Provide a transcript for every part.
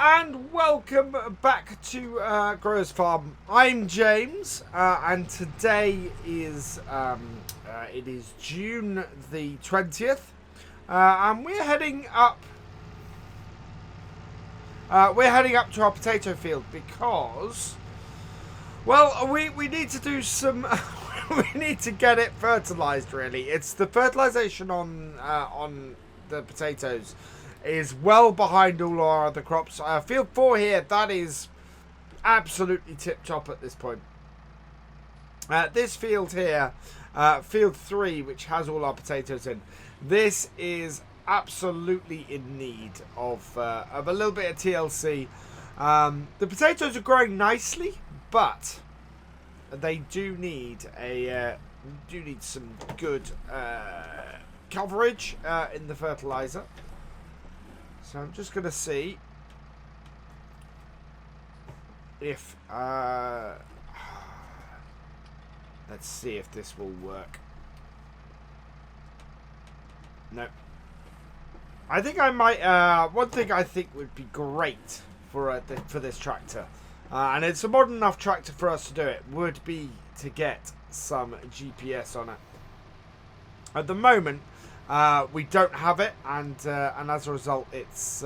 and welcome back to Growers Farm. I'm James, and today is it is June the 20th, and we're heading up. We're heading up to our potato field because, well, we need to do some. We need to get it fertilized. Really, it's the fertilization on the potatoes is well behind all our other crops. Field 4 here, that is absolutely tip-top at this point. This field here, field 3, which has all our potatoes in, this is absolutely in need of a little bit of TLC. The potatoes are growing nicely, but they do need some good coverage in the fertilizer. So I'm just going to see if, let's see if this will work. No. I think I might, one thing I think would be great for this tractor, and it's a modern enough tractor for us to do it, would be to get some GPS on it. At the moment, we don't have it, and as a result, it's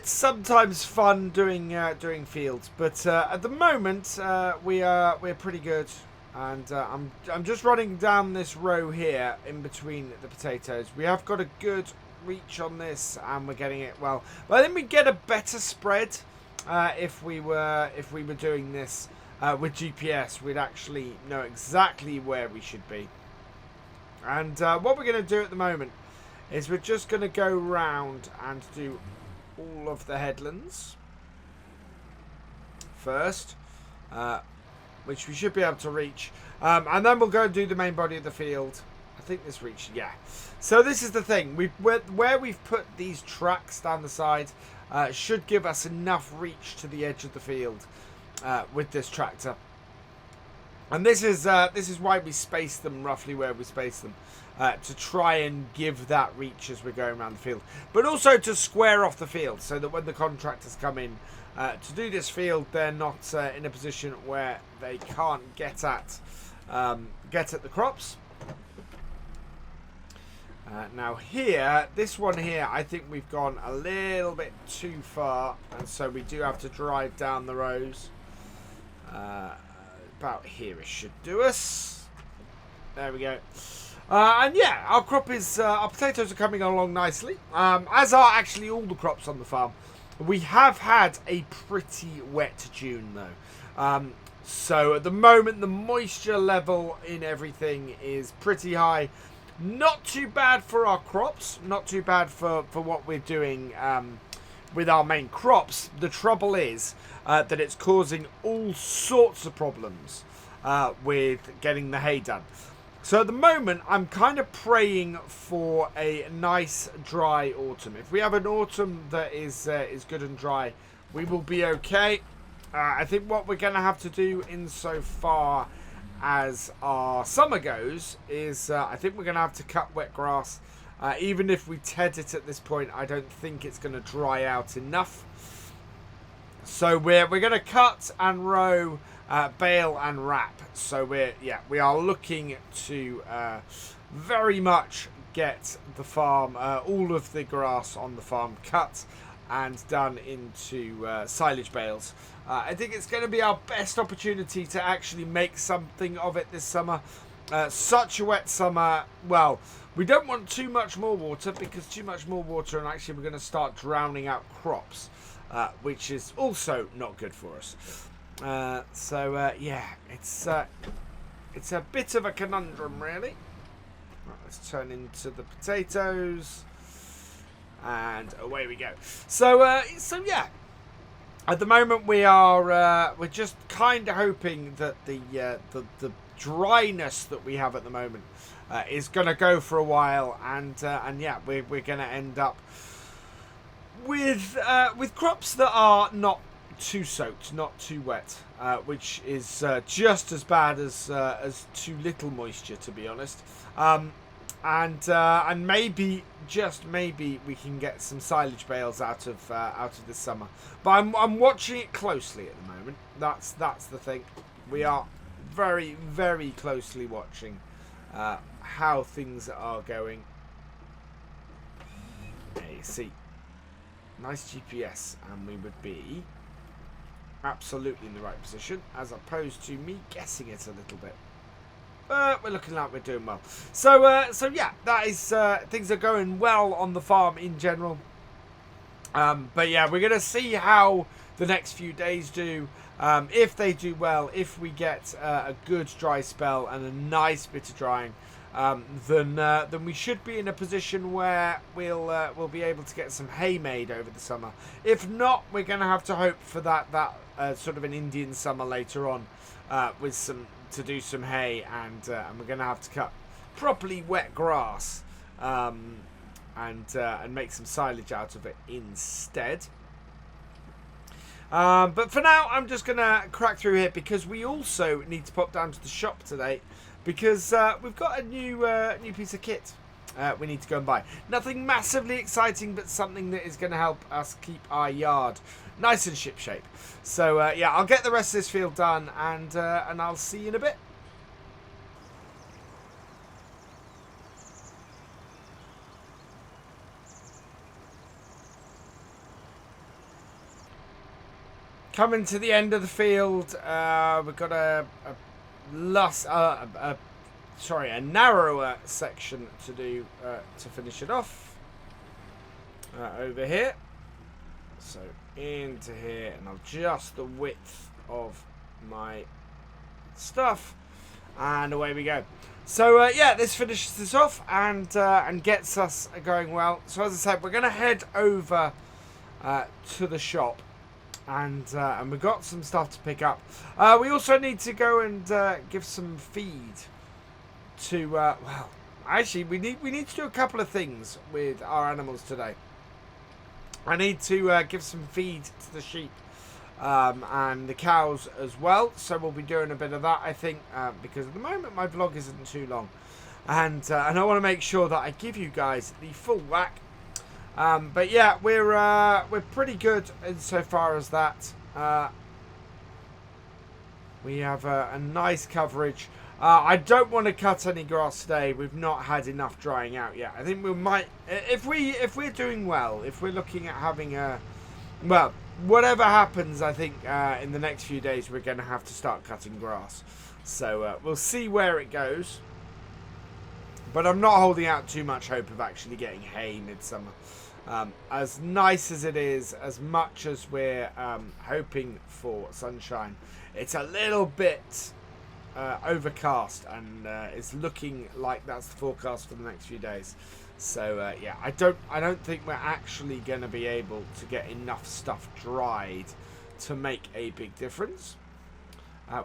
sometimes fun doing fields. But at the moment, we're pretty good, and I'm just running down this row here in between the potatoes. We have got a good reach on this, and we're getting it well. But I think we get a better spread if we were doing this with GPS. We'd actually know exactly where we should be. And what we're going to do at the moment is we're just going to go round and do all of the headlands first, which we should be able to reach. And then we'll go and do the main body of the field. I think this reached, yeah. So this is the thing. Where we've put these tracks down the side should give us enough reach to the edge of the field with this tractor. And this is why we space them roughly where we space them, to try and give that reach as we're going around the field, but also to square off the field so that when the contractors come in to do this field, they're not in a position where they can't get at the crops. Now here, this one here, I think we've gone a little bit too far, and so we do have to drive down the rows. About here it should do us. There we go. And yeah, our crop is our potatoes are coming along nicely, as are actually all the crops on the farm. We have had a pretty wet June though, so at the moment the moisture level in everything is pretty high. Not too bad for our crops, not too bad for what we're doing with our main crops. The trouble is that it's causing all sorts of problems with getting the hay done. So at the moment, I'm kind of praying for a nice dry autumn. If we have an autumn that is good and dry, we will be okay. I think what we're going to have to do insofar as our summer goes is I think we're going to have to cut wet grass. Even if we ted it at this point, I don't think it's going to dry out enough. So we're going to cut and row, bale and wrap. So we are looking to very much get the farm, all of the grass on the farm cut and done into silage bales. I think it's going to be our best opportunity to actually make something of it this summer. Such a wet summer. Well, we don't want too much more water, because too much more water and actually we're going to start drowning out crops, which is also not good for us. Yeah, it's a bit of a conundrum, really. Right, let's turn into the potatoes, and away we go. So yeah, at the moment we're just kind of hoping that the dryness that we have at the moment is going to go for a while, and yeah, we're going to end up with crops that are not too soaked, not too wet, which is just as bad as too little moisture, to be honest. And maybe, just maybe, we can get some silage bales out of this summer. But I'm watching it closely at the moment. That's the thing. We are very, very closely watching how things are going. There you see. Nice GPS, and we would be absolutely in the right position, as opposed to me guessing it a little bit. But we're looking like we're doing well. So yeah, that is things are going well on the farm in general. But yeah, we're gonna see how the next few days do. If they do well, if we get a good dry spell and a nice bit of drying, then we should be in a position where we'll be able to get some hay made over the summer. If not, we're gonna have to hope for that sort of an Indian summer later on, to do some hay, and we're going to have to cut properly wet grass and make some silage out of it instead. But for now, I'm just going to crack through here, because we also need to pop down to the shop today, because we've got a new piece of kit we need to go and buy. Nothing massively exciting, but something that is going to help us keep our yard nice and ship shape. So yeah, I'll get the rest of this field done, and I'll see you in a bit. Coming to the end of the field, we've got a narrower section to do to finish it off over here. So into here, and I'll adjust the width of my stuff, and away we go. So yeah, this finishes this off and gets us going well. So as I said, we're going to head over to the shop, and we've got some stuff to pick up. We also need to go and give some feed to well, actually we need to do a couple of things with our animals today. I need to give some feed to the sheep and the cows as well, so we'll be doing a bit of that, I think, because at the moment my vlog isn't too long, and I want to make sure that I give you guys the full whack. But yeah, we're pretty good insofar as that. We have a nice coverage. I don't want to cut any grass today. We've not had enough drying out yet. I think we might, if we're doing well, if we're looking at having well, whatever happens, I think in the next few days we're going to have to start cutting grass. So we'll see where it goes. But I'm not holding out too much hope of actually getting hay midsummer. As nice as it is, as much as we're hoping for sunshine, it's a little bit overcast, and it's looking like that's the forecast for the next few days. So yeah, I don't think we're actually going to be able to get enough stuff dried to make a big difference.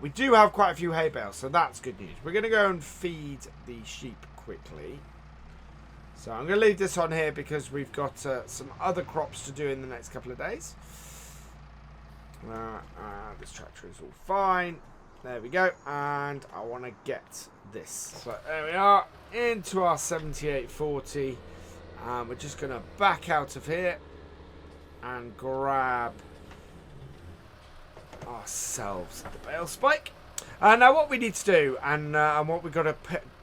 We do have quite a few hay bales, so that's good news. We're going to go and feed the sheep quickly. So I'm going to leave this on here because we've got some other crops to do in the next couple of days. This tractor is all fine. There we go, and I want to get this. So there we are, into our 7840. We're just going to back out of here and grab ourselves the bale spike. Now what we need to do, and what we've got to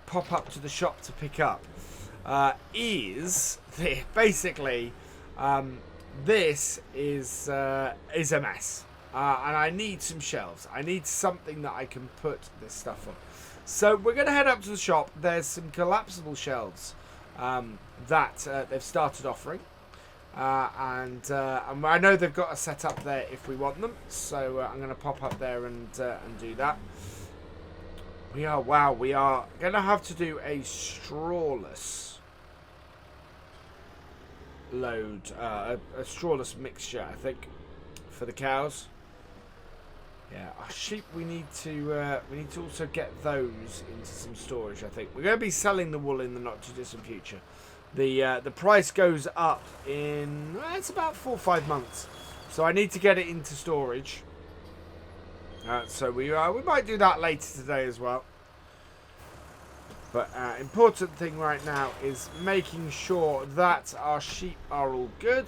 pop up to the shop to pick up, is basically this is a mess. And I need some shelves. I need something that I can put this stuff on. So we're going to head up to the shop. There's some collapsible shelves that they've started offering. And I know they've got a set up there if we want them. So I'm going to pop up there and do that. We are going to have to do a strawless load. A strawless mixture, I think, for the cows. Yeah, our sheep, we need to also get those into some storage, I think. We're going to be selling the wool in the not too distant future. The price goes up in, it's about 4 or 5 months. So I need to get it into storage. So we might do that later today as well. But important thing right now is making sure that our sheep are all good.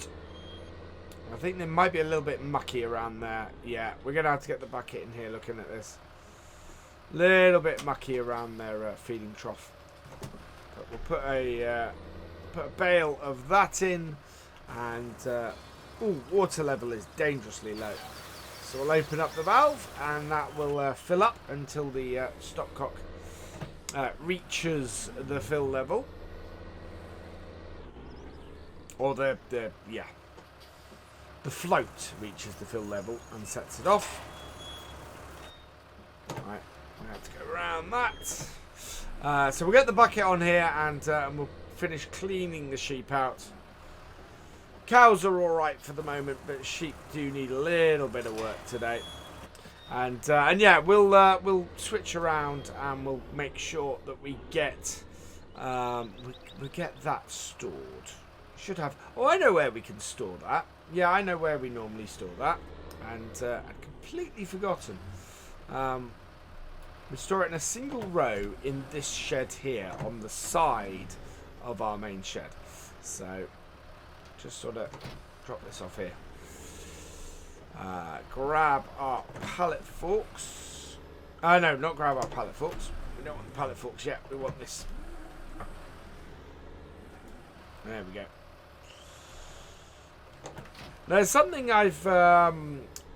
I think they might be a little bit mucky around there. Yeah, we're going to have to get the bucket in here looking at this. Little bit mucky around their feeding trough. But we'll put a bale of that in. And, ooh, water level is dangerously low. So we'll open up the valve and that will fill up until the stopcock reaches the fill level. Or the float reaches the fill level and sets it off. Right, we have to go around that. So we'll get the bucket on here and we'll finish cleaning the sheep out. Cows are alright for the moment, but sheep do need a little bit of work today. And yeah, we'll switch around and we'll make sure that we get we get that stored. Should have. Oh, I know where we can store that. Yeah, I know where we normally store that, and I'd completely forgotten. We store it in a single row in this shed here on the side of our main shed. So just sort of drop this off here. Grab our pallet forks. No, not grab our pallet forks. We don't want the pallet forks yet. We want this. There we go. There's something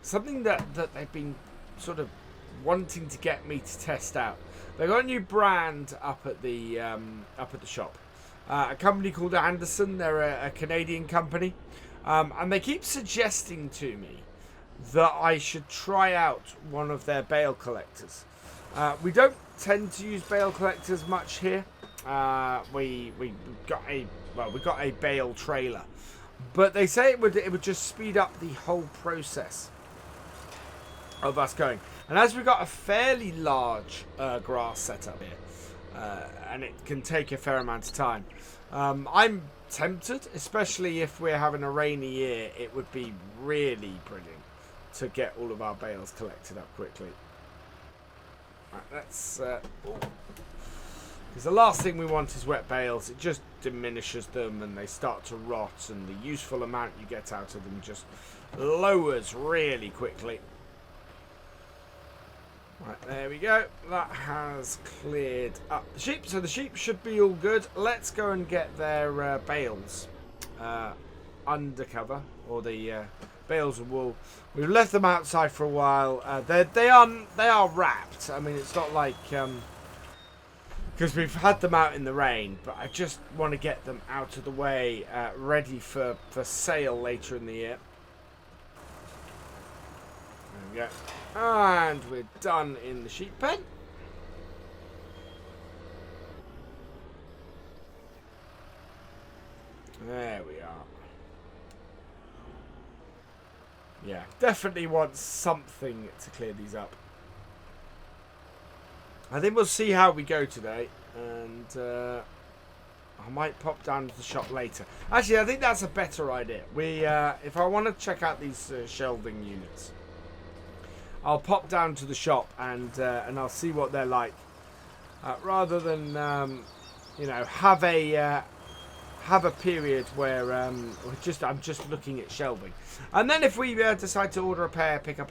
something that they've been sort of wanting to get me to test out. They got a new brand up at the shop. A company called Andersen. They're a Canadian company, and they keep suggesting to me that I should try out one of their bale collectors. We don't tend to use bale collectors much here. We got a bale trailer, but they say it would just speed up the whole process of us going. And as we've got a fairly large grass setup here, and it can take a fair amount of time, I'm tempted, especially if we're having a rainy year. It would be really brilliant to get all of our bales collected up quickly. Right, let's because the last thing we want is wet bales. It just diminishes them and they start to rot, and the useful amount you get out of them just lowers really quickly. Right, there we go. That has cleared up the sheep, so the sheep should be all good. Let's go and get their bales undercover, or the bales of wool. We've left them outside for a while. They are wrapped. I mean, it's not like because we've had them out in the rain, but I just want to get them out of the way, ready for sale later in the year. There we go. And we're done in the sheep pen. There we are. Yeah, definitely want something to clear these up. I think we'll see how we go today, and I might pop down to the shop later. Actually, I think that's a better idea. If I want to check out these shelving units, I'll pop down to the shop and I'll see what they're like, rather than you know, have a period where I'm just looking at shelving. And then if we decide to order a pair, pick up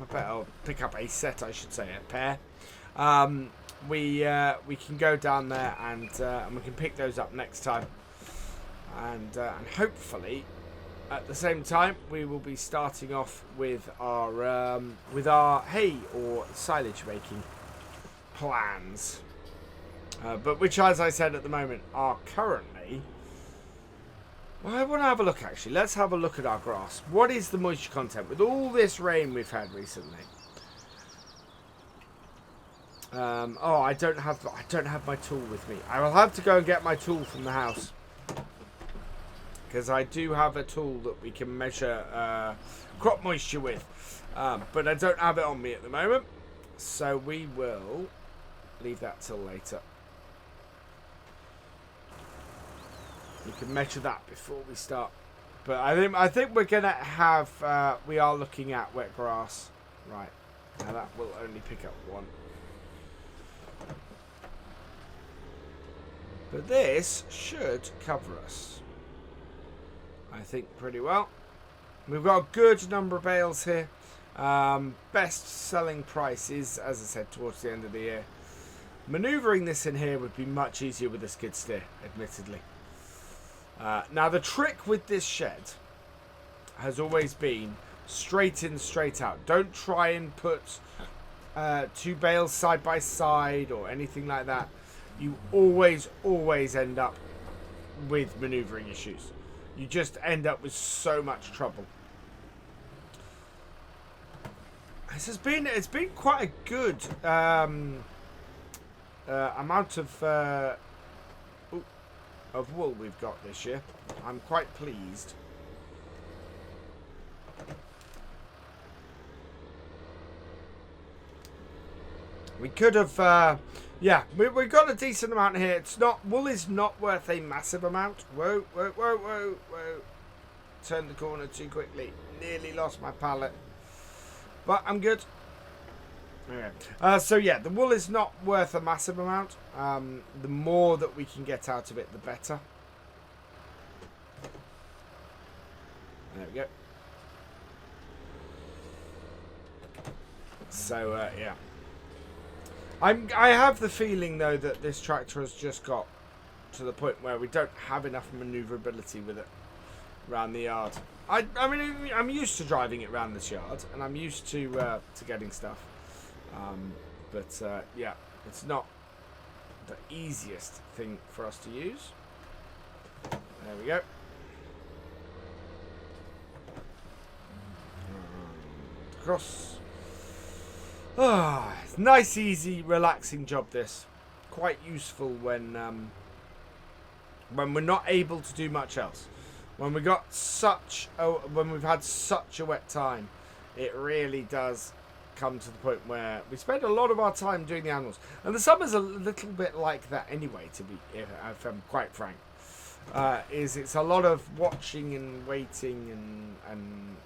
a set, I should say, a pair, we can go down there and we can pick those up next time, and hopefully at the same time we will be starting off with our hay or silage making plans, but which, as I said, at the moment are currently. Well, I want to have a look, actually. Let's have a look at our grass. What is the moisture content with all this rain we've had recently? Oh, I don't have my tool with me. I will have to go and get my tool from the house, because I do have a tool that we can measure crop moisture with, but I don't have it on me at the moment, so we will leave that till later. We can measure that before we start. But I think we're gonna have we are looking at wet grass. Right. Now that will only pick up one. But this should cover us, I think, pretty well. We've got a good number of bales here. Best selling price is, as I said, towards the end of the year. Manoeuvring this in here would be much easier with a skid steer, admittedly. Now, the trick with this shed has always been straight in, straight out. Don't try and put 2 bales side by side or anything like that. You always end up with manoeuvring issues. You just end up with so much trouble. It's been quite a good amount of wool we've got this year. I'm quite pleased. We could have, yeah, we've got a decent amount here. It's not, wool is not worth a massive amount. Whoa, whoa, whoa, whoa, whoa. Turned the corner too quickly. Nearly lost my pallet. But I'm good. Okay. So yeah, the wool is not worth a massive amount. The more that we can get out of it, the better. There we go. So yeah. I have the feeling though that this tractor has just got to the point where we don't have enough maneuverability with it around the yard. I mean, I'm used to driving it around this yard, and I'm used to getting stuff. But yeah, it's not the easiest thing for us to use. There we go. Cross. Ah, it's nice, easy, relaxing job. This quite useful when we're not able to do much else. When we got when we've had such a wet time, it really does come to the point where we spend a lot of our time doing the animals, and the summer's a little bit like that anyway. To be, if I'm quite frank, it's a lot of watching and waiting and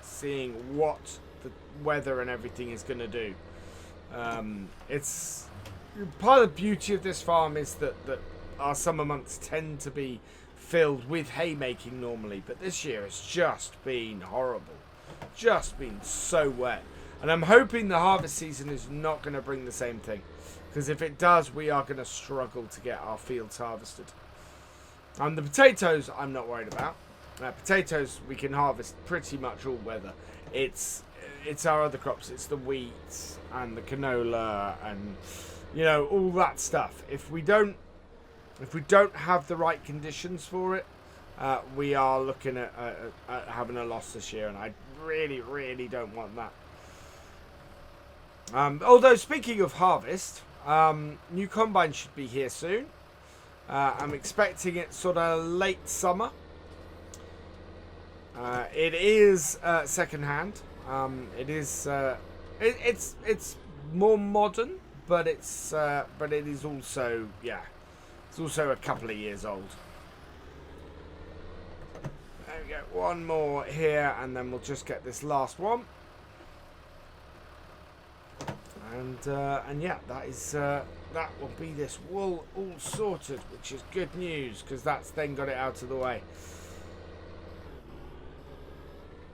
seeing what the weather and everything is going to do. It's part of the beauty of this farm is that our summer months tend to be filled with haymaking normally, but this year has just been horrible. Just been so wet. And I'm hoping the harvest season is not going to bring the same thing, because if it does, we are going to struggle to get our fields harvested. And the potatoes, I'm not worried about. Potatoes we can harvest pretty much all weather. It's our other crops. It's the wheat and the canola and, you know, all that stuff. If we don't have the right conditions for it, we are looking at having a loss this year, and I really don't want that. Although, speaking of harvest, new combine should be here soon. I'm expecting it sort of late summer. It is second-hand. It is it's more modern, but it is also, yeah, it's also a couple of years old. There we go. One more here, and then we'll just get this last one. And yeah, that will be this wool all sorted, which is good news, because that's then got it out of the way.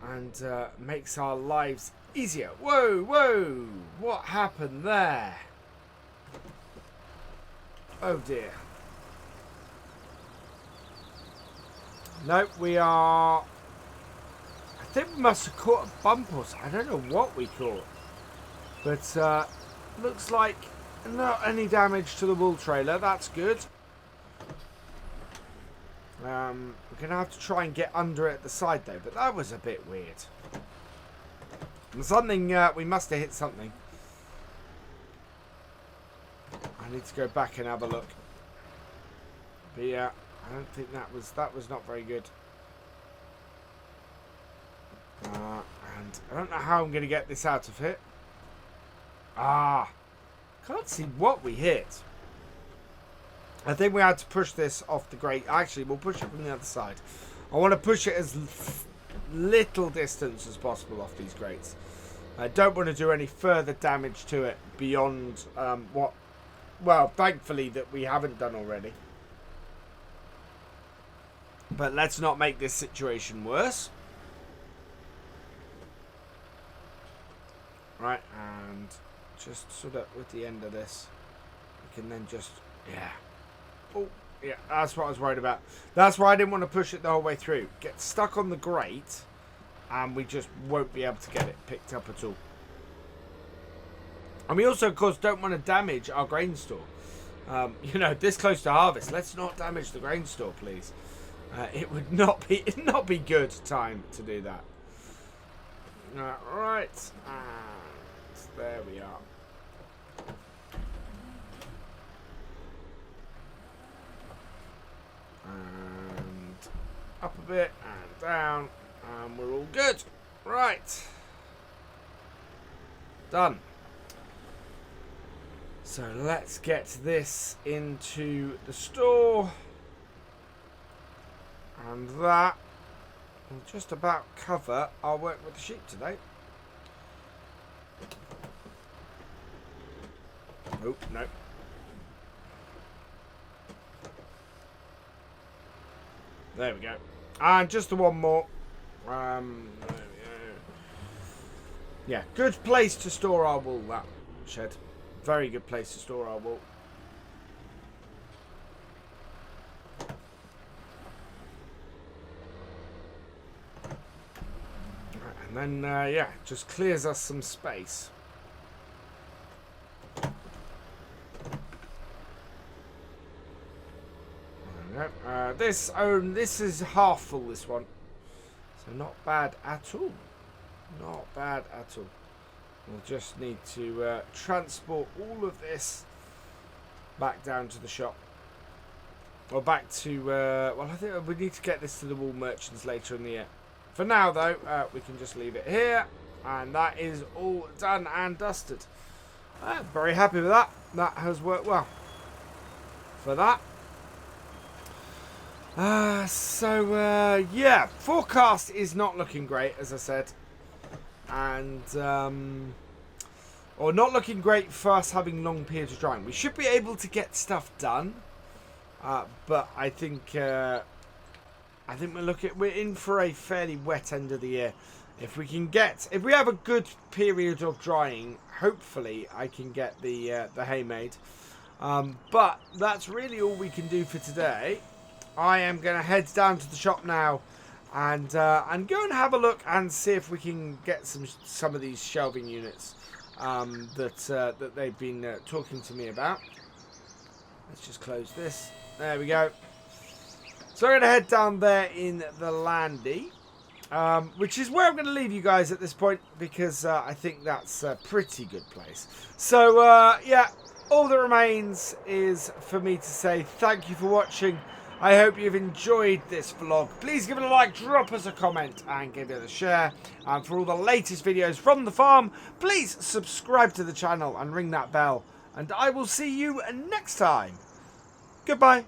And makes our lives easier. Whoa, whoa! What happened there? Oh dear. Nope, we are... I think we must have caught a bump or something. I don't know what we caught. But looks like not any damage to the wool trailer. That's good. We're going to have to try and get under it at the side though, but that was a bit weird. And something, we must have hit something. I need to go back and have a look. But yeah, I don't think that was not very good. And I don't know how I'm going to get this out of it. Can't see what we hit. I think we had to push this off the grate. Actually, we'll push it from the other side. I want to push it as little distance as possible off these grates. I don't want to do any further damage to it beyond what, well, thankfully that we haven't done already. But let's not make this situation worse. Right, and just sort of with the end of this, we can then just, yeah. Oh, yeah, that's what I was worried about. That's why I didn't want to push it the whole way through. Get stuck on the grate, and we just won't be able to get it picked up at all. And we also, of course, don't want to damage our grain store. You know, this close to harvest, let's not damage the grain store, please. It would not be good time to do that. Right, and there we are. And up a bit and down, and we're all good. Right, done. So let's get this into the store. And that will just about cover our work with the sheep today. Oh, no. There we go. And just the one more. There we go. Yeah, good place to store our wool, that shed. Very good place to store our wool. And then, yeah, just clears us some space. There we go. This is half full, this one. So not bad at all. Not bad at all. We'll just need to transport all of this back down to the shop. Or back to, well, I think we need to get this to the wool merchants later in the year. For now, though, we can just leave it here. And that is all done and dusted. Very happy with that. That has worked well for that. Yeah, forecast is not looking great, as I said. And, or not looking great for us having long periods of drying. We should be able to get stuff done. But I think we're in for a fairly wet end of the year. If we have a good period of drying, hopefully I can get the hay made. But that's really all we can do for today. I am going to head down to the shop now and go and have a look and see if we can get some of these shelving units that they've been talking to me about. Let's just close this. There we go. So I'm going to head down there in the landy, which is where I'm going to leave you guys at this point, because I think that's a pretty good place. So, yeah, all that remains is for me to say thank you for watching. I hope you've enjoyed this vlog. Please give it a like, drop us a comment, and give it a share. And for all the latest videos from the farm, please subscribe to the channel and ring that bell. And I will see you next time. Goodbye.